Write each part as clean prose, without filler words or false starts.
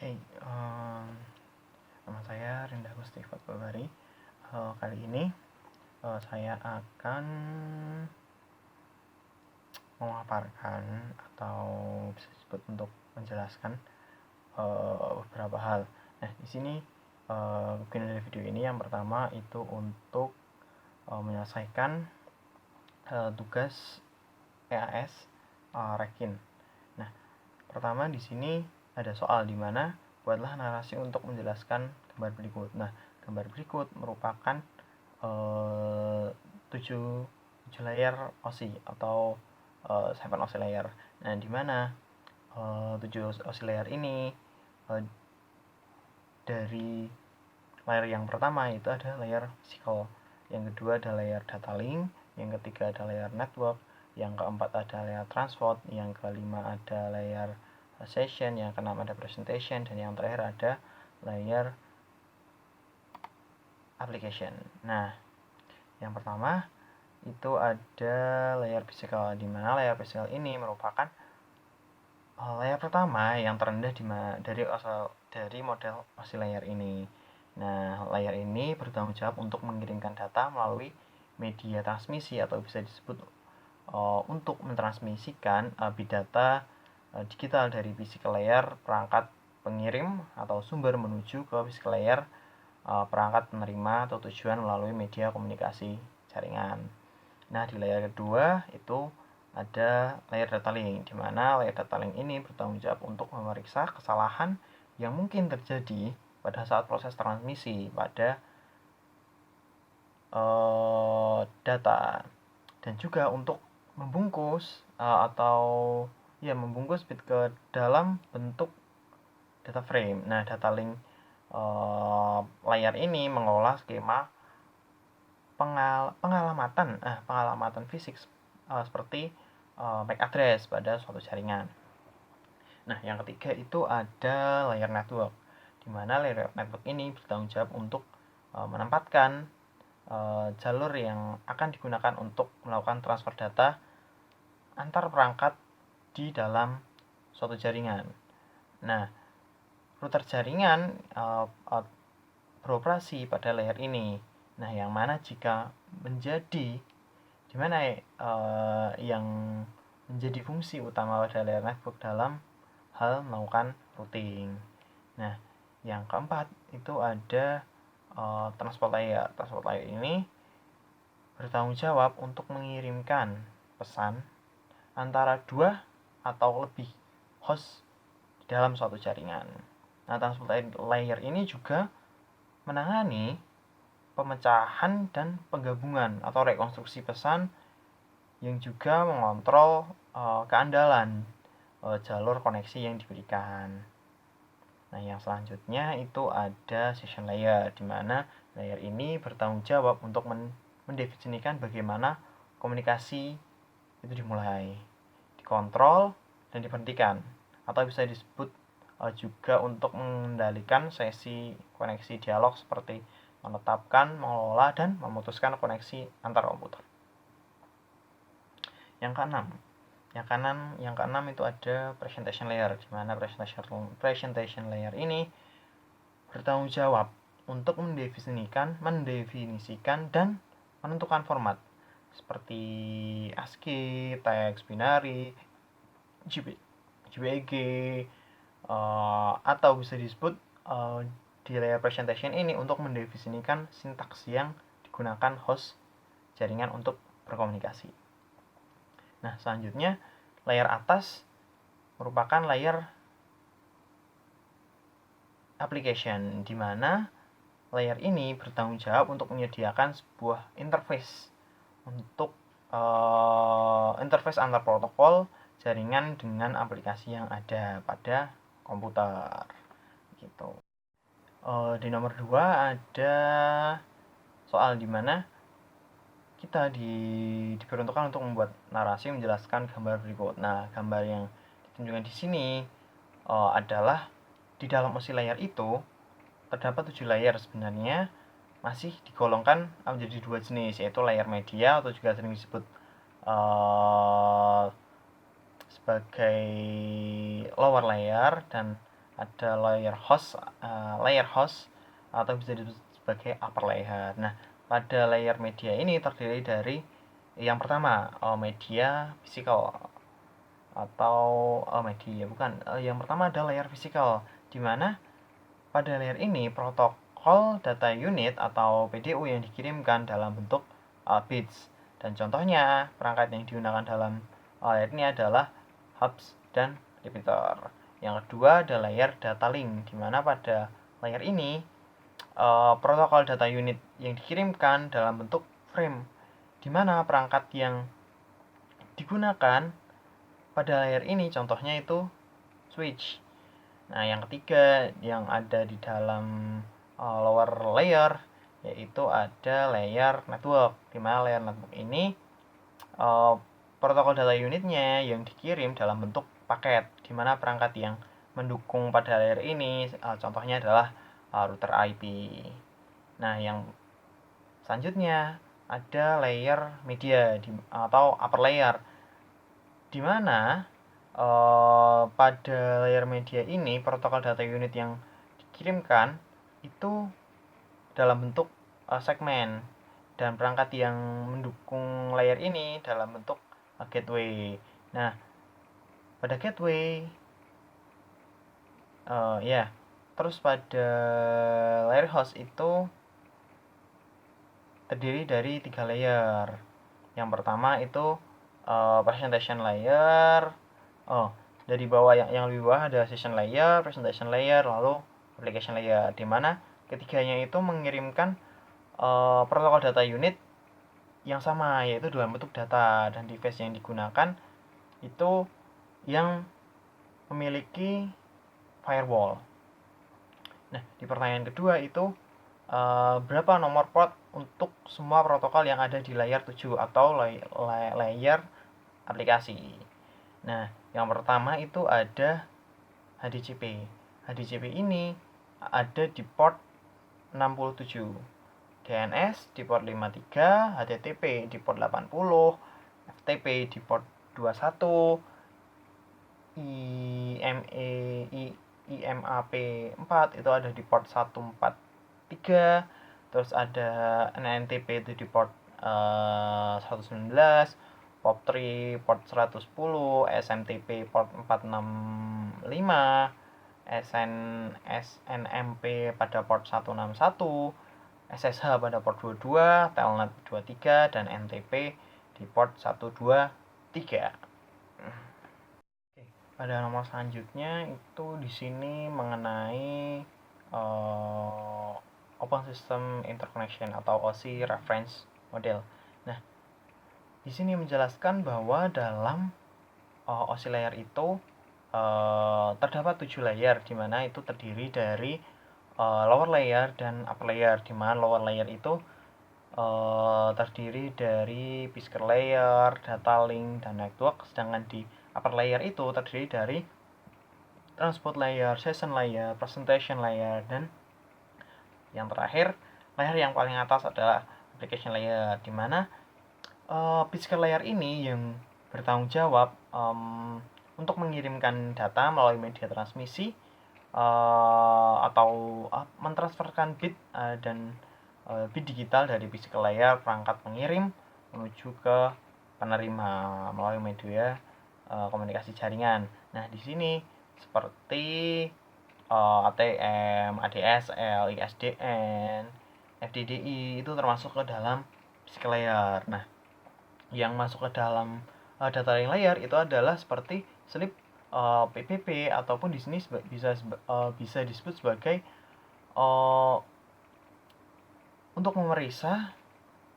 Hey, nama saya Rinda Gusti Fatbari. Kali ini saya akan memaparkan atau bisa disebut untuk menjelaskan beberapa hal. Nah, di sini kegunaan dari video ini yang pertama itu untuk menyelesaikan tugas EAS Rekin. Nah, pertama di sini ada soal di mana buatlah narasi untuk menjelaskan gambar berikut. Nah, gambar berikut merupakan 7 layer OSI atau 7 OSI layer. Nah, di mana 7 OSI layer ini dari layer yang pertama itu ada layer physical, yang kedua ada layer data link, yang ketiga ada layer network, yang keempat ada layer transport, yang kelima ada layer session, yang keenam ada presentation, dan yang terakhir ada layer application. Nah, yang pertama itu ada layer physical, di mana layer physical ini merupakan layer pertama yang terendah dari model OSI layer ini. Nah, layer ini bertanggung jawab untuk mengirimkan data melalui media transmisi atau bisa disebut untuk mentransmisikan bit data digital dari physical layer perangkat pengirim atau sumber menuju ke physical layer perangkat penerima atau tujuan melalui media komunikasi jaringan. Nah, di layer kedua itu ada layer data link, di mana layer data link ini bertanggung jawab untuk memeriksa kesalahan yang mungkin terjadi pada saat proses transmisi pada data, dan juga untuk membungkus membungkus bit ke dalam bentuk data frame. Nah, data link layar ini mengolah skema pengalamatan fisik seperti MAC address pada suatu jaringan. Nah, yang ketiga itu ada layer network, di mana layer network ini bertanggung jawab untuk menempatkan jalur yang akan digunakan untuk melakukan transfer data antar perangkat di dalam suatu jaringan. Nah, router jaringan beroperasi pada layer ini. Nah, yang mana jika yang menjadi fungsi utama pada layer network dalam hal melakukan routing. Nah, yang keempat itu ada transport layer. Transport layer ini bertanggung jawab untuk mengirimkan pesan antara 2 atau lebih host di dalam suatu jaringan. Nah, transport layer ini juga menangani pemecahan dan penggabungan atau rekonstruksi pesan, yang juga mengontrol keandalan jalur koneksi yang diberikan. Nah, yang selanjutnya itu ada session layer, di mana layer ini bertanggung jawab untuk mendefinisikan bagaimana komunikasi itu dimulai, dikontrol, dan diberhentikan, atau bisa disebut juga untuk mengendalikan sesi koneksi dialog seperti menetapkan, mengelola, dan memutuskan koneksi antar komputer. Yang keenam itu ada presentation layer, di mana presentation layer ini bertanggung jawab untuk mendefinisikan dan menentukan format seperti ASCII, teks binary, JPEG, atau bisa disebut di layer presentation ini untuk mendefinisikan sintaks yang digunakan host jaringan untuk berkomunikasi. Nah, selanjutnya layer atas merupakan layer application, di mana layer ini bertanggung jawab untuk menyediakan sebuah interface untuk interface antar protokol jaringan dengan aplikasi yang ada pada komputer gitu. Di nomor 2 ada soal di mana kita diperuntukkan untuk membuat narasi menjelaskan gambar berikut. Nah, gambar yang ditunjukkan di sini adalah di dalam OSI layer itu terdapat 7 layer. Sebenarnya masih digolongkan menjadi 2 jenis, yaitu layer media atau juga sering disebut sebagai lower layer, dan ada layer host atau bisa disebut sebagai upper layer. Nah, pada layer media ini terdiri dari yang pertama media fisikal atau media bukan yang pertama ada layer fisikal, di mana pada layer ini protokol data unit atau PDU yang dikirimkan dalam bentuk bits, dan contohnya perangkat yang digunakan dalam layer ini adalah hubs dan repeater. Yang kedua ada layer data link, di mana pada layer ini protokol data unit yang dikirimkan dalam bentuk frame, di mana perangkat yang digunakan pada layer ini contohnya itu switch. Nah, yang ketiga yang ada di dalam lower layer yaitu ada layer network, di mana layer network ini protokol data unitnya yang dikirim dalam bentuk paket, di mana perangkat yang mendukung pada layer ini contohnya adalah router IP. Nah, yang selanjutnya ada layer media atau upper layer, di mana pada layer media ini protokol data unit yang dikirimkan itu dalam bentuk segmen, dan perangkat yang mendukung layer ini dalam bentuk gateway. Nah, pada gateway terus pada layer host itu terdiri dari 3 layer. Yang pertama itu presentation layer. Dari bawah yang lebih bawah ada session layer, presentation layer, lalu application layer, di mana ketiganya itu mengirimkan protokol data unit yang sama, yaitu dalam bentuk data, dan device yang digunakan itu yang memiliki firewall. Nah, di pertanyaan kedua itu berapa nomor port untuk semua protokol yang ada di layer 7 atau layer aplikasi. Nah, yang pertama itu ada HDCP. HDCP ini ada di port 67, DNS di port 53, HTTP di port 80, FTP di port 21, IMAP 4 itu ada di port 143, terus ada NNTP itu di port 119, POP3 port 110, SMTP port 465, SNMP pada port 161, SSH pada port 22, Telnet 23, dan NTP di port 123. Pada nomor selanjutnya itu di sini mengenai Open System Interconnection atau OSI Reference Model. Nah, di sini menjelaskan bahwa dalam OSI layer itu terdapat 7 layer, di mana itu terdiri dari lower layer dan upper layer, di mana lower layer itu terdiri dari physical layer, data link, dan network, sedangkan di upper layer itu terdiri dari transport layer, session layer, presentation layer, dan yang terakhir layer yang paling atas adalah application layer, di mana physical layer ini yang bertanggung jawab untuk mengirimkan data melalui media transmisi atau mentransferkan bit dan bit digital dari physical layer perangkat pengirim menuju ke penerima melalui media komunikasi jaringan. Nah, di sini seperti ATM, ADSL, ISDN, FDDI itu termasuk ke dalam physical layer. Nah, yang masuk ke dalam data link layer itu adalah seperti slip PPP, ataupun di sini bisa disebut sebagai untuk memeriksa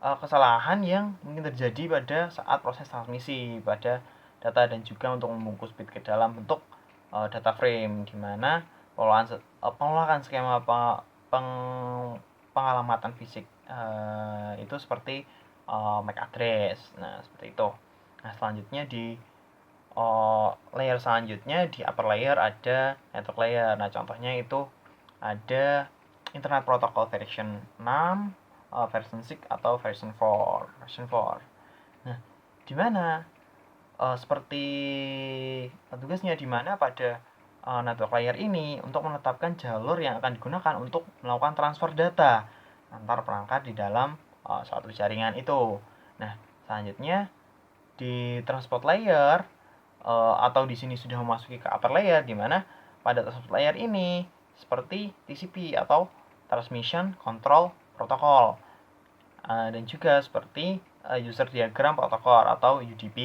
kesalahan yang mungkin terjadi pada saat proses transmisi pada data, dan juga untuk membungkus bit ke dalam bentuk data frame, di mana pengelolaan skema pengalamatan fisik itu seperti MAC address. Nah, seperti itu. Nah, selanjutnya di layer selanjutnya di upper layer ada network layer. Nah, contohnya itu ada Internet Protocol version 6, version 6 atau version 4. Nah, di mana seperti tugasnya di mana pada network layer ini untuk menetapkan jalur yang akan digunakan untuk melakukan transfer data antar perangkat di dalam suatu jaringan itu. Nah, selanjutnya di transport layer atau di sini sudah memasuki ke upper layer, di mana pada transport layer ini seperti TCP atau Transmission Control Protocol, dan juga seperti User Diagram Protocol atau UDP.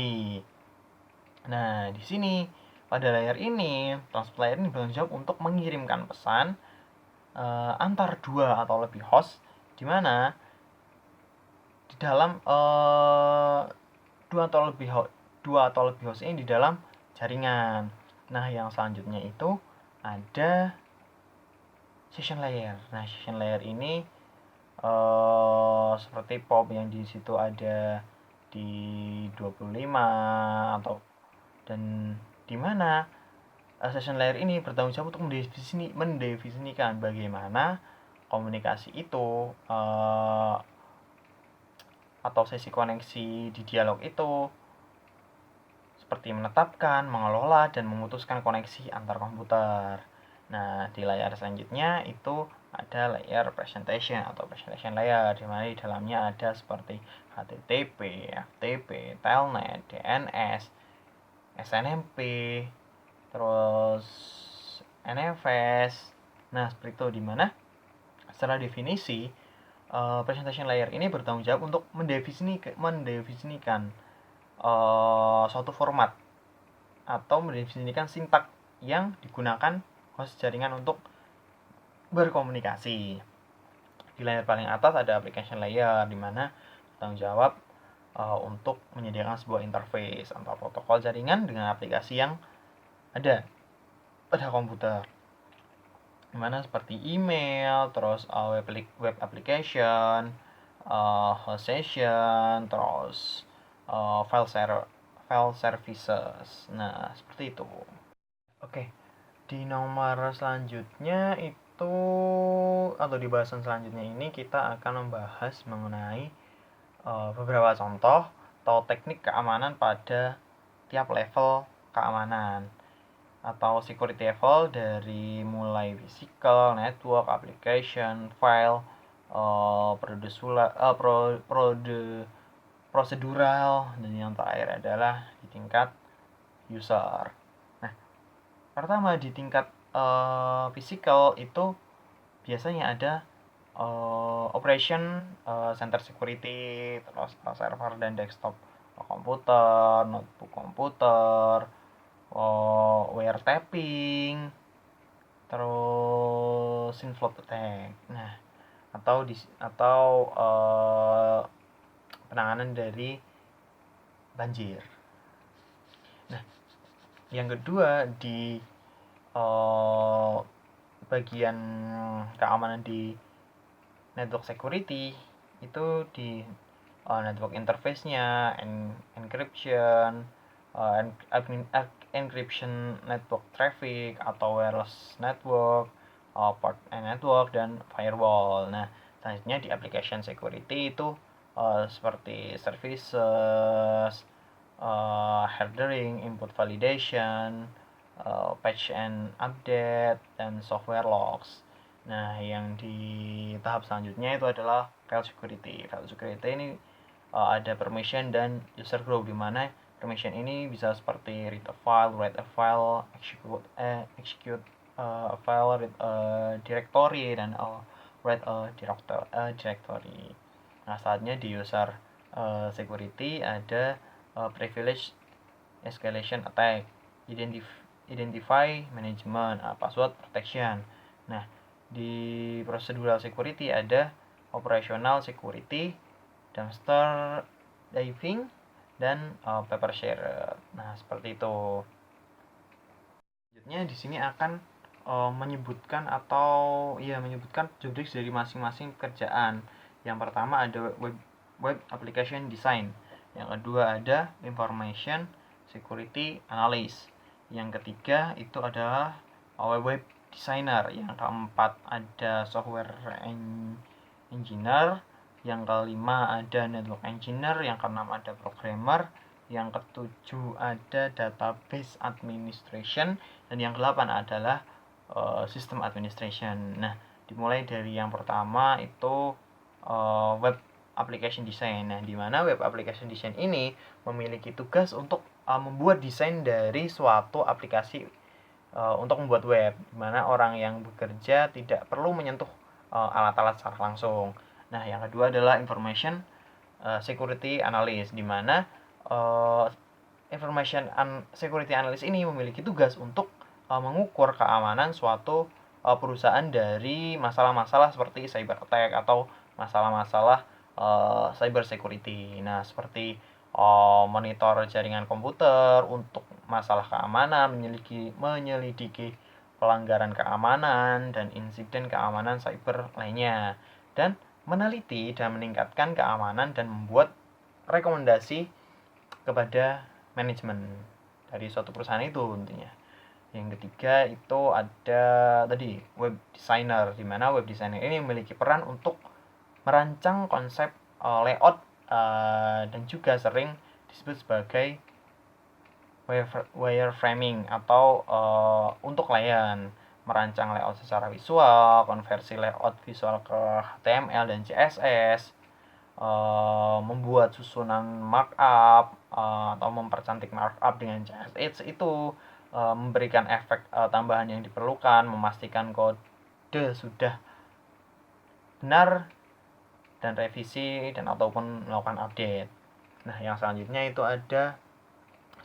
Nah, di sini pada layer ini, transport layer ini bertanggung jawab untuk mengirimkan pesan antar dua atau lebih host, di mana di dalam dua atau lebih host ini di dalam jaringan. Nah, yang selanjutnya itu ada session layer. Nah, session layer ini seperti POP yang di situ ada di 25 atau dan di mana session layer ini bertanggung jawab untuk mendefinisikan bagaimana komunikasi itu atau sesi koneksi di dialog itu, seperti menetapkan, mengelola, dan memutuskan koneksi antar komputer. Nah, di layar selanjutnya itu ada layer presentation atau presentation layer, di mana di dalamnya ada seperti HTTP, FTP, Telnet, DNS, SNMP, terus NFS. Nah, seperti itu, di mana secara definisi presentation layer ini bertanggung jawab untuk mendefinisikan suatu format atau mendefinisikan sintak yang digunakan host jaringan untuk berkomunikasi. Di layar paling atas ada application layer, di mana bertanggung jawab untuk menyediakan sebuah interface atau protokol jaringan dengan aplikasi yang ada pada komputer, di mana seperti email, terus web application, host session, terus file services. Nah, seperti itu. Oke, di nomor selanjutnya itu atau di bahasan selanjutnya ini kita akan membahas mengenai beberapa contoh atau teknik keamanan pada tiap level keamanan atau security level, dari mulai physical, network, application, file, prosedural, dan yang terakhir adalah di tingkat user. Nah, pertama di tingkat physical itu biasanya ada operation center security, terus server dan desktop komputer, notebook komputer, wiretapping, terus inflow attack. Nah, atau penanganan dari banjir. Nah, yang kedua di bagian keamanan di network security itu di network interface-nya, encryption, encryption network traffic atau wireless network, port network, dan firewall. Nah, selanjutnya di application security itu seperti services, headering, input validation, patch and update, dan software logs. Nah, yang di tahap selanjutnya itu adalah file security. File security ini ada permission dan user group, di mana permission ini bisa seperti read a file, write a file, execute a file, read a directory, dan write a directory. Nah, saatnya di user security ada privilege escalation attack, identify management, password protection. Nah, di procedural security ada operational security, dumpster diving, dan paper share. Nah, seperti itu. Selanjutnya di sini akan menyebutkan job desk dari masing-masing pekerjaan. Yang pertama ada web application design. Yang kedua ada information security analyst. Yang ketiga itu adalah web designer. Yang keempat ada software engineer. Yang kelima ada network engineer. Yang keenam ada programmer. yang ketujuh ada database administration, dan yang ke-8 adalah system administration. Nah, dimulai dari yang pertama itu web application design. Nah, di mana web application design ini memiliki tugas untuk membuat desain dari suatu aplikasi untuk membuat web, di mana orang yang bekerja tidak perlu menyentuh alat-alat secara langsung. Nah, yang kedua adalah information security analyst, di mana information security analyst ini memiliki tugas untuk mengukur keamanan suatu perusahaan dari masalah-masalah seperti cyber attack atau masalah-masalah cyber security. Nah, seperti monitor jaringan komputer untuk masalah keamanan, menyelidiki pelanggaran keamanan dan insiden keamanan cyber lainnya, dan meneliti dan meningkatkan keamanan dan membuat rekomendasi kepada manajemen dari suatu perusahaan itu intinya. Yang ketiga itu ada tadi web designer, di mana web designer ini memiliki peran untuk merancang konsep layout dan juga sering disebut sebagai wireframing atau untuk klien, merancang layout secara visual, konversi layout visual ke HTML dan CSS, membuat susunan markup atau mempercantik markup dengan CSS itu, memberikan efek tambahan yang diperlukan, memastikan kode sudah benar dan revisi dan ataupun melakukan update. Nah, yang selanjutnya itu ada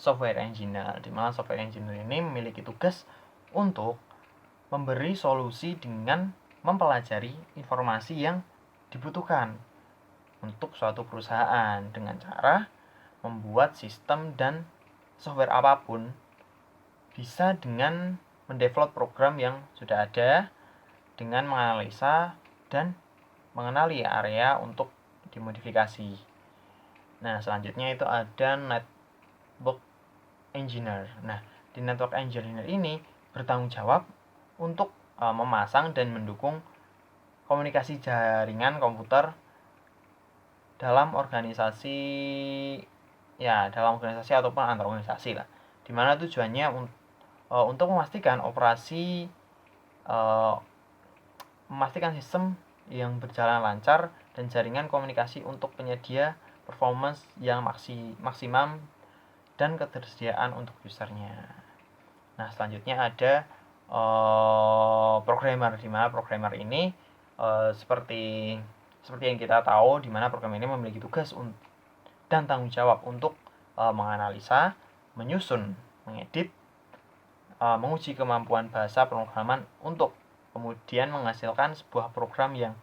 software engineer, di mana software engineer ini memiliki tugas untuk memberi solusi dengan mempelajari informasi yang dibutuhkan untuk suatu perusahaan dengan cara membuat sistem dan software apapun bisa dengan mendevelop program yang sudah ada, dengan menganalisa dan mengenali area untuk dimodifikasi. Nah, selanjutnya itu ada network engineer. Nah, di network engineer ini bertanggung jawab untuk memasang dan mendukung komunikasi jaringan komputer dalam organisasi ataupun antar organisasi lah, dimana tujuannya untuk memastikan memastikan sistem yang berjalan lancar dan jaringan komunikasi untuk penyedia performance yang maksimum dan ketersediaan untuk usernya. Nah, selanjutnya ada programmer, di mana programmer ini seperti yang kita tahu, di mana program ini memiliki tugas dan tanggung jawab untuk menganalisa, menyusun, mengedit, menguji kemampuan bahasa pemrograman untuk kemudian menghasilkan sebuah program yang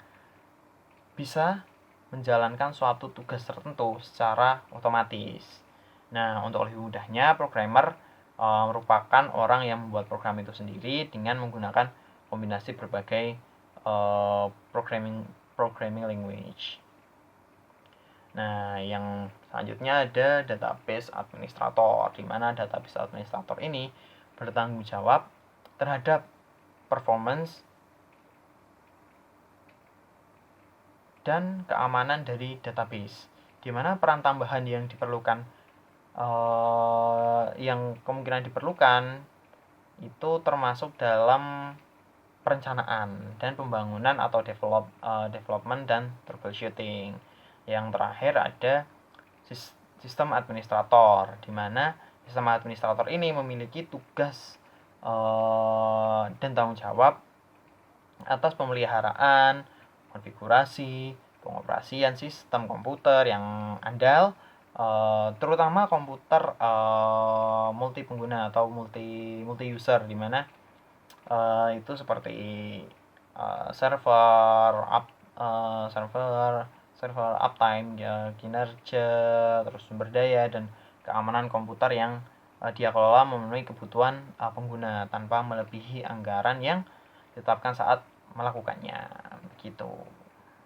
bisa menjalankan suatu tugas tertentu secara otomatis. Nah, untuk lebih mudahnya, programmer merupakan orang yang membuat program itu sendiri dengan menggunakan kombinasi berbagai programming language. Nah, yang selanjutnya ada database administrator, di mana database administrator ini bertanggung jawab terhadap performance dan keamanan dari database, di mana peran tambahan yang diperlukan yang kemungkinan diperlukan itu termasuk dalam perencanaan dan pembangunan atau development dan troubleshooting. Yang terakhir ada sistem administrator, di mana sistem administrator ini memiliki tugas dan tanggung jawab atas pemeliharaan, konfigurasi, pengoperasian sistem komputer yang andal, terutama komputer multi pengguna atau multi user, di mana itu seperti server uptime, kinerja, terus sumber daya dan keamanan komputer yang dia kelola memenuhi kebutuhan pengguna tanpa melebihi anggaran yang ditetapkan saat melakukannya, begitu.